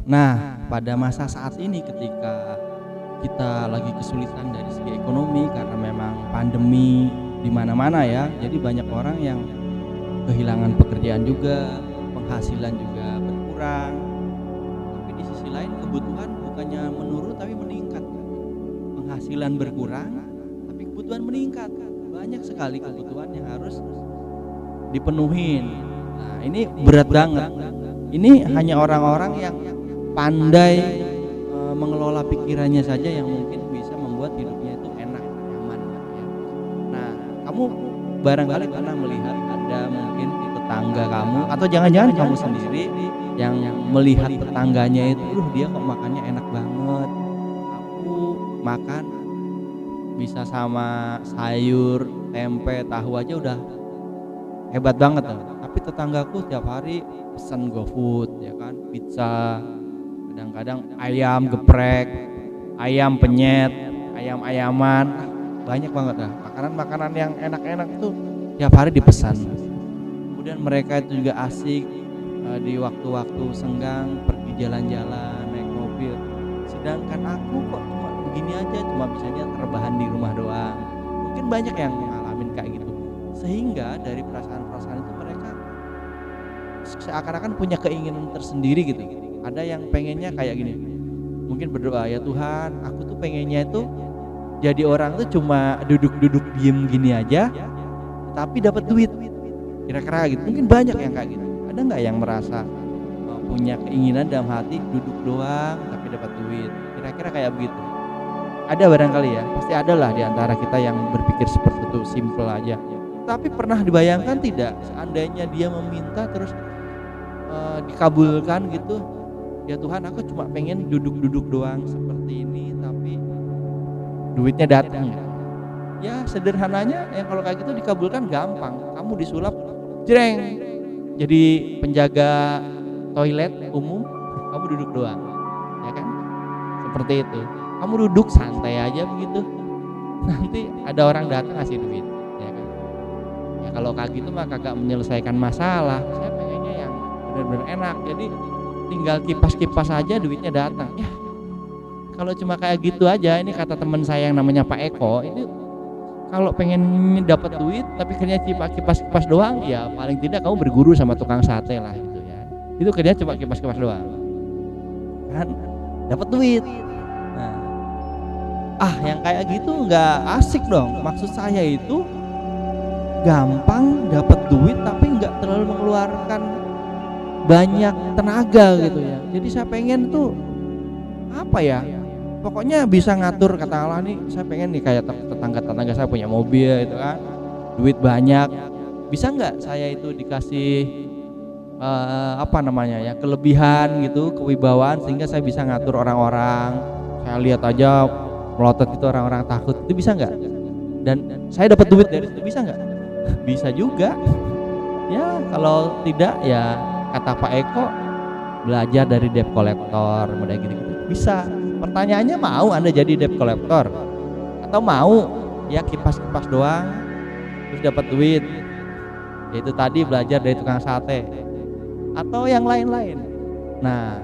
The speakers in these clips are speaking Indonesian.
Nah, pada masa saat ini ketika kita lagi kesulitan dari segi ekonomi karena memang pandemi di mana-mana ya. Jadi banyak orang yang kehilangan pekerjaan juga, penghasilan juga berkurang. Tapi di sisi lain kebutuhan bukannya menurun tapi meningkat. Penghasilan berkurang tapi kebutuhan meningkat. Banyak sekali kebutuhan yang harus dipenuhin. Nah, ini berat banget. Ini hanya orang-orang yang pandai mengelola pikirannya saja yang mungkin bisa membuat hidupnya itu enak, nyaman ya. Nah, kamu barangkali pernah melihat ada mungkin di tetangga kamu atau jangan-jangan kamu sendiri yang melihat tetangganya itu, dia kok makannya enak banget. Aku makan bisa sama sayur, tempe, tahu aja udah hebat banget tuh. Tapi tetanggaku tiap hari pesen GoFood ya kan, pizza, kadang-kadang ayam geprek, ayam penyet, ayam-ayaman, banyak banget lah makanan-makanan yang enak-enak tuh tiap hari dipesan. Kemudian mereka itu juga asik di waktu-waktu senggang pergi jalan-jalan naik mobil. Sedangkan aku kok cuma begini aja, cuma bisanya rebahan di rumah doang. Mungkin banyak yang ngalamin kayak gitu. Sehingga dari perasaan-perasaan itu mereka seakan-akan punya keinginan tersendiri gitu. Ada yang pengennya kayak gini, mungkin berdoa, ya Tuhan aku tuh pengennya itu jadi orang tuh cuma duduk-duduk diem gini aja tapi dapat duit, kira-kira gitu. Mungkin banyak yang kayak gitu. Ada nggak yang merasa punya keinginan dalam hati duduk doang tapi dapat duit, kira-kira kayak begitu? Ada barangkali ya, pasti ada lah di antara kita yang berpikir seperti itu, simple aja. Tapi pernah dibayangkan tidak seandainya dia meminta terus dikabulkan gitu, ya Tuhan aku cuma pengen duduk-duduk doang seperti ini tapi duitnya datang. Ya sederhananya ya, kalau kayak gitu dikabulkan gampang, kamu disulap jreng jadi penjaga toilet umum, kamu duduk doang ya kan, seperti itu. Kamu duduk santai aja begitu, nanti ada orang datang ngasih duit ya kan. Ya kalau kayak gitu mah kagak menyelesaikan masalah. Saya pengennya yang benar-benar enak, jadi tinggal kipas-kipas aja duitnya datang. Ya kalau cuma kayak gitu aja, ini kata teman saya yang namanya Pak Eko, ini kalau pengen dapat duit tapi kerjanya cuma kipas-kipas doang, ya paling tidak kamu berguru sama tukang sate lah gitu ya. Itu kerjanya cuma kipas-kipas doang kan dapat duit. Nah, yang kayak gitu nggak asik dong. Maksud saya itu gampang dapat duit tapi nggak terlalu mengeluarkan banyak tenaga gitu ya. Jadi saya pengen tuh apa ya, pokoknya bisa ngatur, katakanlah nih saya pengen nih kayak tetangga-tetangga saya punya mobil itu kan, duit banyak, bisa nggak saya itu dikasih apa namanya ya, kelebihan gitu, kewibawaan, sehingga saya bisa ngatur orang-orang. Saya lihat aja melotot itu orang-orang takut, itu bisa nggak? Dan saya dapat duit dari situ, bisa nggak? Bisa juga. Ya kalau tidak ya kata Pak Eko, belajar dari debt collector, model gitu-gitu. Bisa. Pertanyaannya, mau Anda jadi debt collector atau mau ya kipas-kipas doang terus dapat duit? Yaitu tadi belajar dari tukang sate atau yang lain-lain. Nah,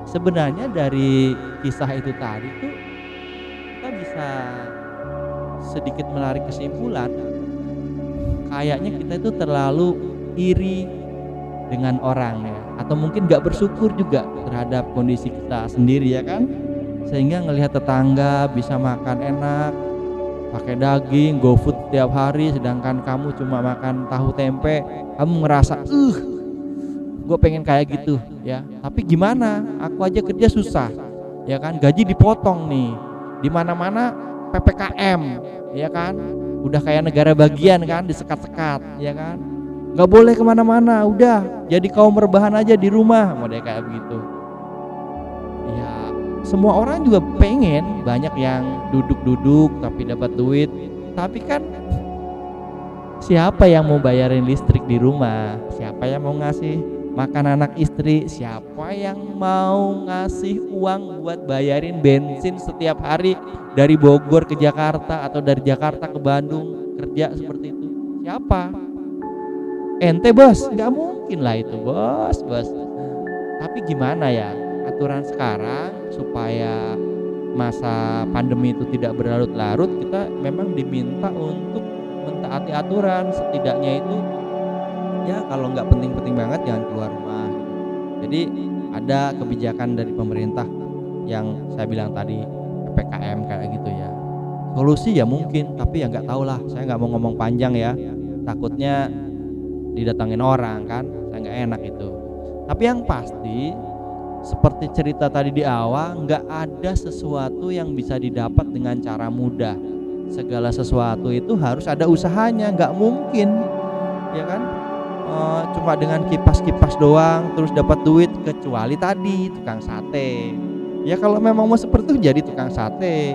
sebenarnya dari kisah itu tadi tuh kita bisa sedikit menarik kesimpulan, kayaknya kita itu terlalu iri dengan orang ya, atau mungkin gak bersyukur juga terhadap kondisi kita sendiri ya kan, sehingga ngelihat tetangga bisa makan enak pakai daging, GoFood tiap hari, sedangkan kamu cuma makan tahu tempe, kamu ngerasa gue pengen kayak gitu ya. Tapi gimana, aku aja kerja susah ya kan, gaji dipotong nih, di mana-mana PPKM ya kan, udah kayak negara bagian kan, disekat-sekat ya kan, nggak boleh kemana-mana, udah jadi kaum rebahan aja di rumah, model kayak begitu. Ya semua orang juga pengen, banyak yang duduk-duduk tapi dapat duit, tapi kan siapa yang mau bayarin listrik di rumah, siapa yang mau ngasih makan anak istri, siapa yang mau ngasih uang buat bayarin bensin setiap hari dari Bogor ke Jakarta atau dari Jakarta ke Bandung kerja seperti itu, siapa? Ente bos, nggak mungkin lah itu bos. Tapi gimana ya, aturan sekarang supaya masa pandemi itu tidak berlarut-larut, kita memang diminta untuk mentaati aturan. Setidaknya itu ya kalau nggak penting-penting banget jangan keluar rumah gitu. Jadi ada kebijakan dari pemerintah yang saya bilang tadi, PPKM kayak gitu ya. Solusi ya mungkin, tapi ya nggak tahu lah, saya nggak mau ngomong panjang ya, takutnya didatangin orang kan, saya nggak enak itu. Tapi yang pasti seperti cerita tadi di awal, nggak ada sesuatu yang bisa didapat dengan cara mudah. Segala sesuatu itu harus ada usahanya, nggak mungkin, ya kan? Cuma dengan kipas-kipas doang terus dapat duit, kecuali tadi tukang sate. Ya kalau memang mau seperti itu jadi tukang sate.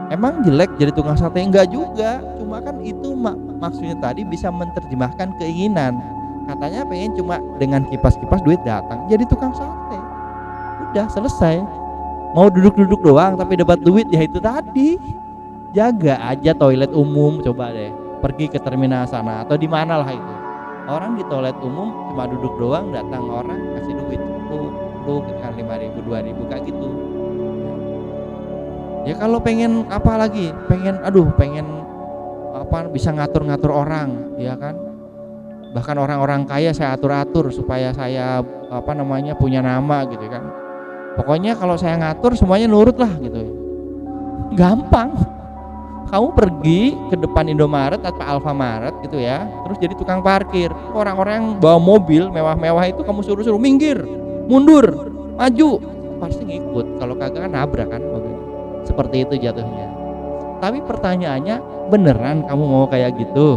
Emang jelek jadi tukang sate? Enggak juga, cuma kan itu maksudnya tadi bisa menerjemahkan keinginan. Katanya pengen cuma dengan kipas-kipas duit datang jadi tukang sate. Udah selesai. Mau duduk-duduk doang tapi dapat duit, ya itu tadi. Jaga aja toilet umum, coba deh pergi ke terminal sana atau di mana lah itu. Orang di toilet umum cuma duduk doang, datang orang kasih duit, lu kan 5.000 2.000 kayak gitu. Ya kalau pengen apa lagi, pengen apa bisa ngatur-ngatur orang, ya kan? Bahkan orang-orang kaya saya atur-atur supaya saya punya nama gitu kan. Pokoknya kalau saya ngatur semuanya nurut lah gitu. Gampang. Kamu pergi ke depan Indomaret atau Alfamaret gitu ya, terus jadi tukang parkir. Orang-orang yang bawa mobil mewah-mewah itu kamu suruh minggir, mundur, maju, pasti ngikut. Kalau kagak kan nabrak kan mobil. Seperti itu jatuhnya. Tapi pertanyaannya, beneran kamu mau kayak gitu?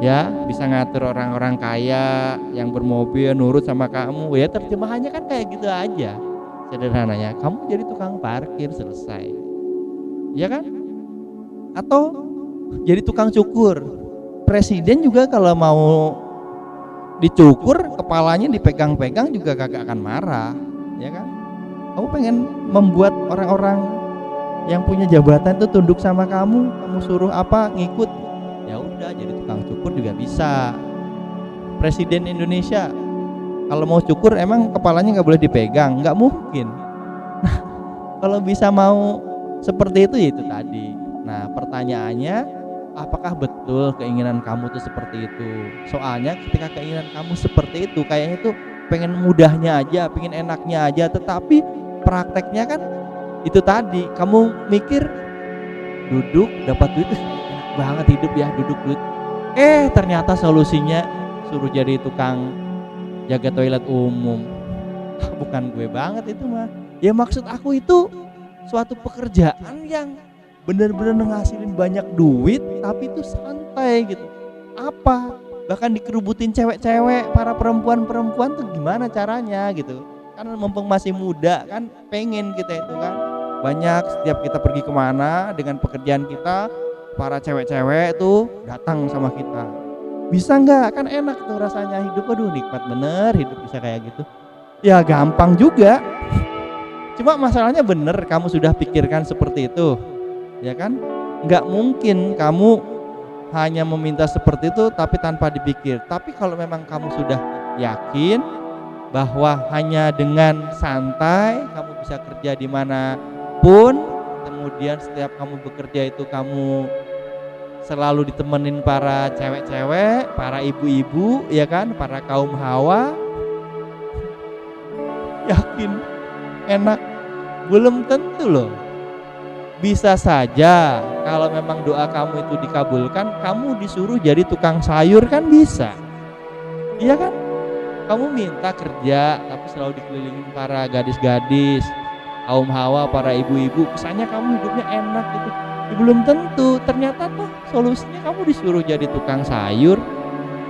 Ya, bisa ngatur orang-orang kaya yang bermobil nurut sama kamu. Ya terjemahannya kan kayak gitu aja. Sederhananya, kamu jadi tukang parkir selesai. Ya kan? Atau jadi tukang cukur. Presiden juga kalau mau dicukur kepalanya dipegang-pegang juga kagak akan marah, ya kan? Kamu pengen membuat orang-orang yang punya jabatan itu tunduk sama kamu suruh apa ngikut. Ya udah jadi tukang cukur juga bisa. Presiden Indonesia kalau mau cukur emang kepalanya nggak boleh dipegang, nggak mungkin. Nah, kalau bisa mau seperti itu ya itu tadi. Nah pertanyaannya, apakah betul keinginan kamu tuh seperti itu? Soalnya ketika keinginan kamu seperti itu, kayaknya tuh pengen mudahnya aja, pengen enaknya aja, tetapi prakteknya kan itu tadi, kamu mikir duduk dapat duit, enak banget hidup ya, duduk duit. Ternyata solusinya suruh jadi tukang jaga toilet umum. Bukan gue banget itu mah. Ya maksud aku itu suatu pekerjaan yang bener-bener ngasilin banyak duit tapi itu santai gitu. Apa? Bahkan dikerubutin cewek-cewek, para perempuan-perempuan tuh gimana caranya gitu. Kan mumpung masih muda kan pengen kita itu kan. Banyak setiap kita pergi kemana dengan pekerjaan kita, para cewek-cewek tuh datang sama kita. Bisa nggak? Kan enak tuh rasanya hidup, aduh nikmat bener hidup bisa kayak gitu. Ya gampang juga. Cuma masalahnya bener kamu sudah pikirkan seperti itu. Ya kan, nggak mungkin kamu hanya meminta seperti itu tapi tanpa dipikir. Tapi kalau memang kamu sudah yakin bahwa hanya dengan santai kamu bisa kerja dimanapun, kemudian setiap kamu bekerja itu kamu selalu ditemenin para cewek-cewek, para ibu-ibu, ya kan, para kaum hawa, yakin enak? Belum tentu loh. Bisa saja kalau memang doa kamu itu dikabulkan, kamu disuruh jadi tukang sayur kan bisa. Iya kan? Kamu minta kerja tapi selalu dikelilingin para gadis-gadis, kaum hawa, para ibu-ibu, kesannya kamu hidupnya enak gitu. Ya, belum tentu. Ternyata tuh solusinya kamu disuruh jadi tukang sayur,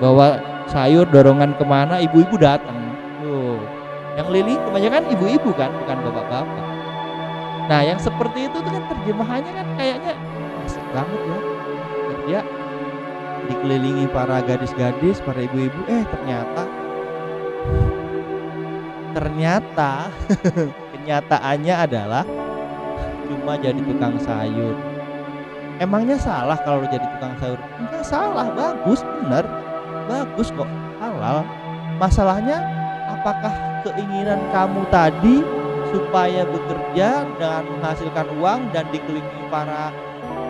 bawa sayur dorongan kemana ibu-ibu datang. Tuh, yang keliling kebanyakan ibu-ibu kan, bukan bapak-bapak. Nah yang seperti itu tuh kan terjemahannya kan kayaknya asik banget ya, kerja dikelilingi para gadis-gadis, para ibu-ibu, ternyata kenyataannya adalah cuma jadi tukang sayur. Emangnya salah kalau jadi tukang sayur? Enggak salah, bagus, bener, bagus kok, halal. Masalahnya apakah keinginan kamu tadi supaya bekerja dan menghasilkan uang dan dikelilingi para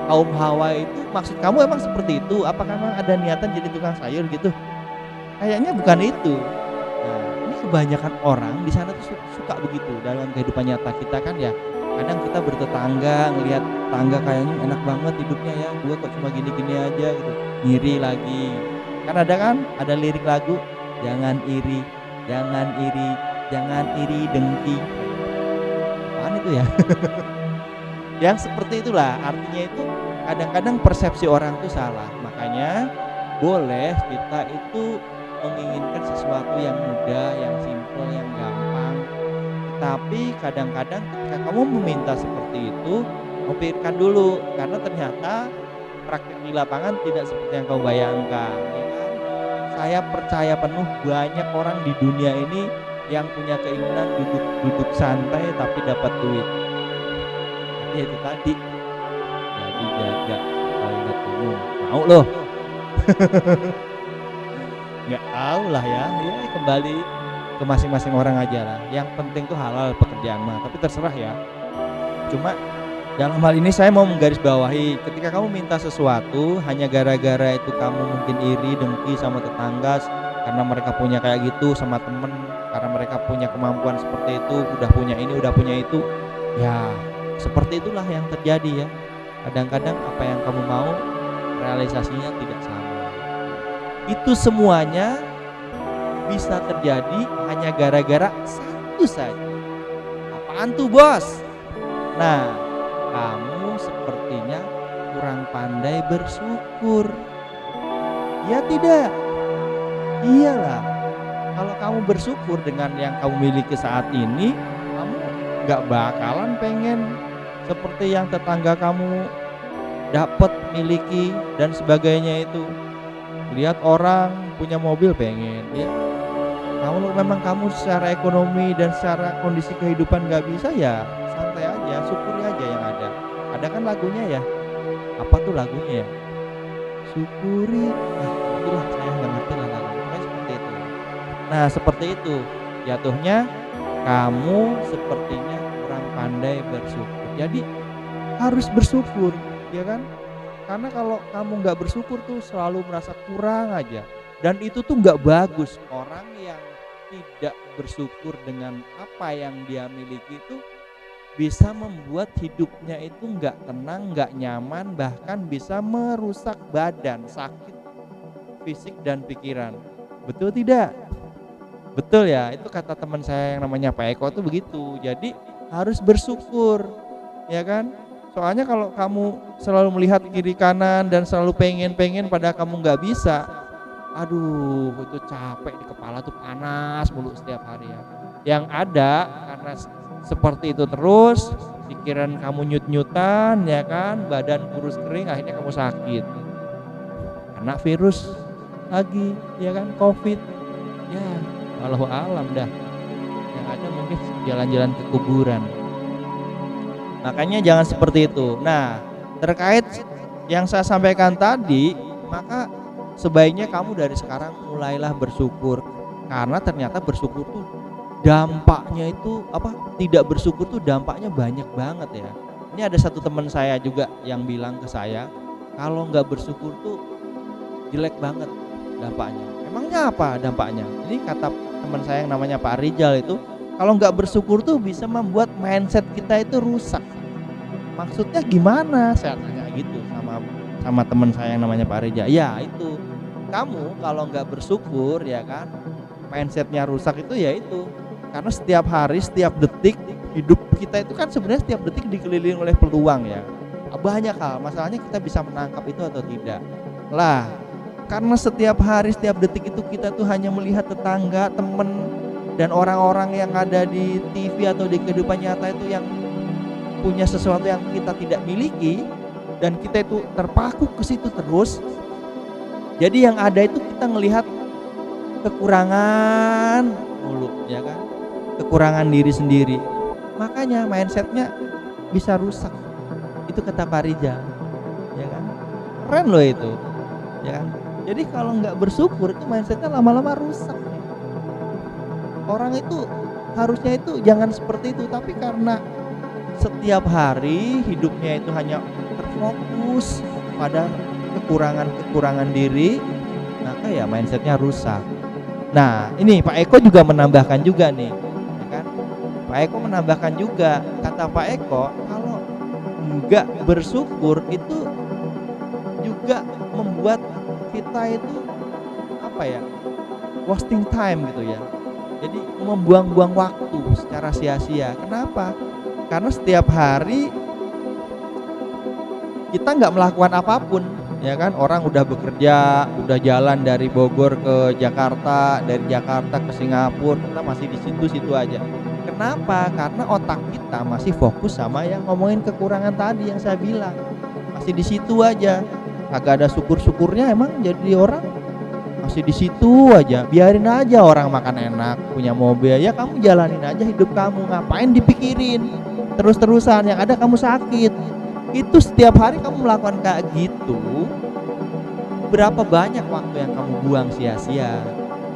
kaum hawa itu, maksud kamu emang seperti itu? Apakah memang ada niatan jadi tukang sayur gitu? Kayaknya bukan itu. Nah, ini kebanyakan orang di sana tuh suka begitu dalam kehidupan nyata kita kan ya. Kadang kita bertetangga ngelihat tangga kayaknya enak banget hidupnya ya, gua kok cuma gini-gini aja gitu. Ngiri lagi. Kan ada lirik lagu, jangan iri, jangan iri, jangan iri dengki. Apaan itu ya? Yang seperti itulah, artinya itu kadang-kadang persepsi orang tuh salah. Makanya boleh kita itu menginginkan sesuatu yang mudah, yang simpel, yang gampang. Tapi kadang-kadang ketika kamu meminta seperti itu, kamu pikirkan dulu karena ternyata praktik di lapangan tidak seperti yang kau bayangkan, ya kan? Saya percaya penuh banyak orang di dunia ini yang punya keinginan duduk santai tapi dapat duit. Tapi itu tadi, jadi jaga toilet umum. Mau loh. Nggak tahu lah ya kembali ke masing-masing orang aja lah. Yang penting tuh halal pekerjaan mah, tapi terserah ya. Cuma dalam hal ini saya mau menggarisbawahi, ketika kamu minta sesuatu hanya gara-gara itu kamu mungkin iri, dengki sama tetangga karena mereka punya kayak gitu, sama temen karena mereka punya kemampuan seperti itu, udah punya ini, udah punya itu. Ya, seperti itulah yang terjadi ya. Kadang-kadang apa yang kamu mau realisasinya tidak sama. Itu semuanya bisa terjadi hanya gara-gara satu saja. Apaan tuh, Bos? Nah, kamu sepertinya kurang pandai bersyukur. Ya tidak? Iyalah. Kalau kamu bersyukur dengan yang kamu miliki saat ini, kamu gak bakalan pengen seperti yang tetangga kamu dapat, miliki dan sebagainya itu. Lihat orang punya mobil pengen ya. Kalau memang kamu secara ekonomi dan secara kondisi kehidupan gak bisa ya santai aja, syukuri aja yang ada. Ada kan lagunya ya, apa tuh lagunya ya, syukuri, itulah saya nggak ngerti lah lagunya, seperti itu. Nah seperti itu jatuhnya, kamu sepertinya kurang pandai bersyukur. Jadi harus bersyukur ya kan, karena kalau kamu nggak bersyukur tuh selalu merasa kurang aja, dan itu tuh nggak bagus. Orang yang tidak bersyukur dengan apa yang dia miliki itu bisa membuat hidupnya itu nggak tenang, nggak nyaman, bahkan bisa merusak badan, sakit fisik dan pikiran. Betul tidak? Betul ya, itu kata teman saya yang namanya Pak Eko tuh begitu. Jadi harus bersyukur, ya kan? Soalnya kalau kamu selalu melihat kiri kanan dan selalu pengen pada kamu nggak bisa, aduh itu capek di kepala tuh, panas mulu setiap hari ya. Yang ada karena seperti itu terus, pikiran kamu nyut-nyutan ya kan, badan kurus kering, akhirnya kamu sakit. Kena virus lagi ya kan, Covid. Ya, walau alam dah. Yang ada mungkin jalan-jalan ke kuburan. Makanya jangan seperti itu. Nah, terkait yang saya sampaikan tadi, maka sebaiknya kamu dari sekarang mulailah bersyukur, karena ternyata bersyukur tuh dampaknya itu tidak bersyukur tuh dampaknya banyak banget ya. Ini ada satu teman saya juga yang bilang ke saya, kalau nggak bersyukur tuh jelek banget dampaknya. Emangnya apa dampaknya? Ini kata teman saya yang namanya Pak Rijal itu, kalau nggak bersyukur tuh bisa membuat mindset kita itu rusak. Maksudnya gimana? Saya tanya gitu sama teman saya yang namanya Pak Rijal. Ya itu, kamu kalau nggak bersyukur ya kan, mindsetnya rusak itu ya itu. Karena setiap hari, setiap detik hidup kita itu kan sebenarnya setiap detik dikelilingi oleh peluang ya. Banyak hal, masalahnya kita bisa menangkap itu atau tidak. Lah, karena setiap hari, setiap detik itu kita tuh hanya melihat tetangga, temen, dan orang-orang yang ada di TV atau di kehidupan nyata itu yang punya sesuatu yang kita tidak miliki, dan kita itu terpaku ke situ terus. Jadi yang ada itu kita ngelihat kekurangan mulu ya kan, kekurangan diri sendiri, makanya mindsetnya bisa rusak. Itu kata Pak Rijal ya kan, keren loh itu ya kan. Jadi kalau nggak bersyukur itu mindsetnya lama-lama rusak. Orang itu Harusnya itu jangan seperti itu, tapi karena setiap hari hidupnya itu hanya terfokus pada kekurangan-kekurangan diri, maka ya mindsetnya rusak. Nah, ini Pak Eko juga menambahkan juga nih, ya kan? Pak Eko menambahkan juga, kata Pak Eko, kalau enggak bersyukur itu juga membuat kita itu apa ya? Wasting time gitu ya. Jadi membuang-buang waktu secara sia-sia. Kenapa? Karena setiap hari kita nggak melakukan apapun, ya kan? Orang udah bekerja, udah jalan dari Bogor ke Jakarta, dari Jakarta ke Singapura, kita masih di situ-situ aja. Kenapa? Karena otak kita masih fokus sama yang ngomongin kekurangan tadi yang saya bilang. Masih di situ aja. Kagak ada syukur-syukurnya, emang jadi orang masih di situ aja. Biarin aja orang makan enak, punya mobil, ya kamu jalanin aja hidup kamu. Ngapain dipikirin terus-terusan, yang ada kamu sakit. Itu setiap hari kamu melakukan kayak gitu, berapa banyak waktu yang kamu buang sia-sia?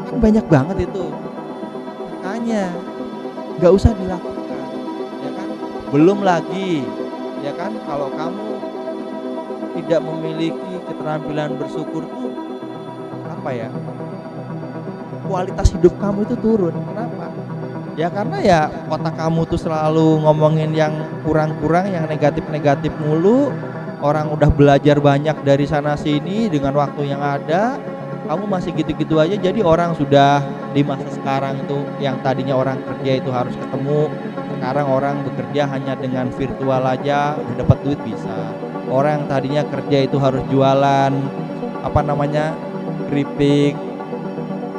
Kan banyak banget itu. Makanya nggak usah dilakukan, ya kan? Belum lagi, ya kan, kalau kamu tidak memiliki keterampilan bersyukur tuh apa ya? Kualitas hidup kamu itu turun. Kenapa? Ya karena ya otak kamu tuh selalu ngomongin yang kurang-kurang, yang negatif-negatif mulu. Orang udah belajar banyak dari sana sini dengan waktu yang ada, kamu masih gitu-gitu aja. Jadi orang sudah di masa sekarang tuh yang tadinya orang kerja itu harus ketemu, sekarang orang bekerja hanya dengan virtual aja udah dapat duit bisa. Orang yang tadinya kerja itu harus jualan apa namanya, keripik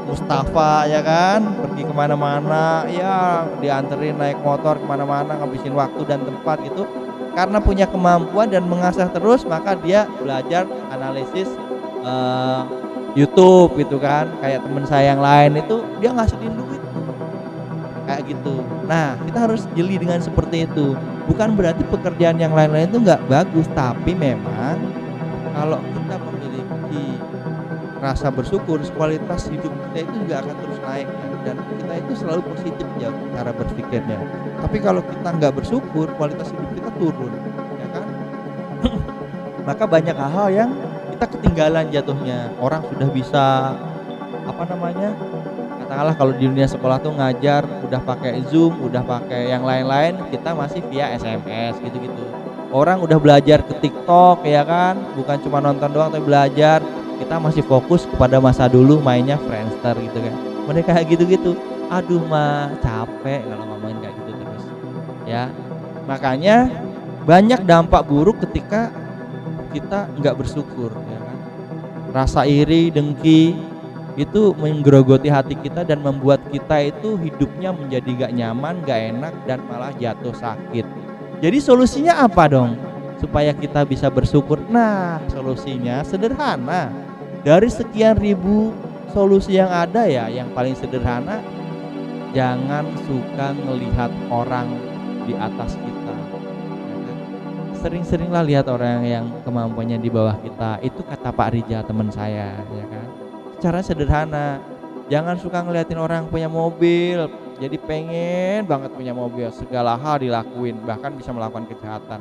Mustafa, ya kan, pergi kemana-mana, ya dianterin naik motor kemana-mana, ngabisin waktu dan tempat gitu. Karena punya kemampuan dan mengasah terus, maka dia belajar analisis YouTube gitu kan. Kayak teman saya yang lain itu dia ngasihin duit kayak gitu. Nah, kita harus jeli dengan seperti itu. Bukan berarti pekerjaan yang lain-lain itu nggak bagus, tapi memang kalau kita memiliki rasa bersyukur, kualitas hidup kita itu juga akan terus naik, dan kita itu selalu positif ya cara berpikirnya. Tapi kalau kita nggak bersyukur, kualitas hidup kita turun, ya kan? Maka banyak hal-hal yang kita ketinggalan jatuhnya. Orang sudah bisa apa namanya? Katakanlah kalau di dunia sekolah tuh ngajar udah pakai Zoom, udah pakai yang lain-lain, kita masih via SMS gitu-gitu. Orang udah belajar ke TikTok, ya kan? Bukan cuma nonton doang tapi belajar. Kita masih fokus kepada masa dulu mainnya Friendster gitu kan. Mereka kayak gitu-gitu. Aduh mah capek kalau ngomongin kayak gitu terus. Ya. Makanya banyak dampak buruk ketika kita nggak bersyukur, ya kan. Rasa iri, dengki itu menggerogoti hati kita dan membuat kita itu hidupnya menjadi gak nyaman, gak enak, dan malah jatuh sakit. Jadi solusinya apa dong? Supaya kita bisa bersyukur. Nah, solusinya sederhana. Dari sekian ribu solusi yang ada ya, yang paling sederhana, jangan suka melihat orang di atas kita, ya kan? Sering-seringlah lihat orang yang kemampuannya di bawah kita. Itu kata Pak Rija teman saya, ya kan. Cara sederhana, jangan suka ngeliatin orang punya mobil, jadi pengen banget punya mobil, segala hal dilakuin, bahkan bisa melakukan kejahatan.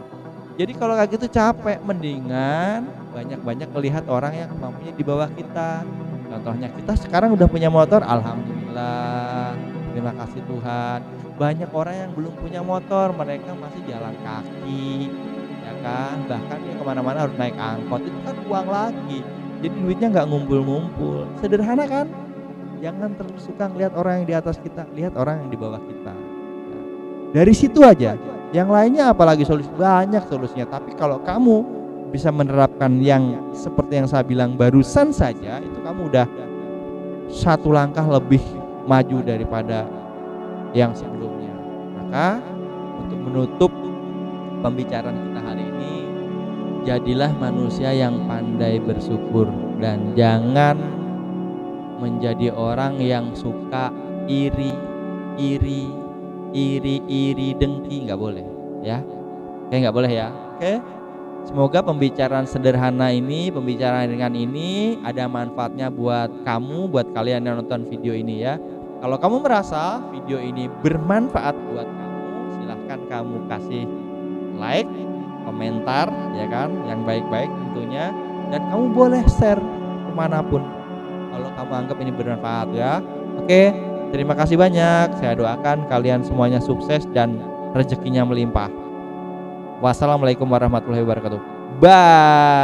Jadi kalau kayak gitu capek, mendingan banyak-banyak melihat orang yang kemampuannya di bawah kita. Contohnya kita sekarang udah punya motor, alhamdulillah, terima kasih Tuhan. Banyak orang yang belum punya motor, mereka masih jalan kaki, ya kan. Bahkan yang kemana-mana harus naik angkot, itu kan uang lagi. Jadi duitnya nggak ngumpul-ngumpul. Sederhana kan? Jangan terus suka ngelihat orang yang di atas kita, lihat orang yang di bawah kita. Dari situ aja. Yang lainnya apalagi solusi, banyak solusinya. Tapi kalau kamu bisa menerapkan yang seperti yang saya bilang barusan saja, itu kamu udah satu langkah lebih maju daripada yang sebelumnya. Maka untuk menutup pembicaraan kita hari ini, jadilah manusia yang pandai bersyukur dan jangan menjadi orang yang suka iri, dengki, nggak boleh ya. Oke, nggak boleh ya. Oke, semoga pembicaraan sederhana ini, pembicaraan ringan ini ada manfaatnya buat kamu, buat kalian yang nonton video ini ya. Kalau kamu merasa video ini bermanfaat buat kamu, silahkan kamu kasih like, komentar, ya kan, yang baik-baik tentunya, dan kamu boleh share kemanapun kalau kamu anggap ini bermanfaat ya. Oke, terima kasih banyak. Saya doakan kalian semuanya sukses dan rezekinya melimpah. Wassalamualaikum warahmatullahi wabarakatuh. Bye.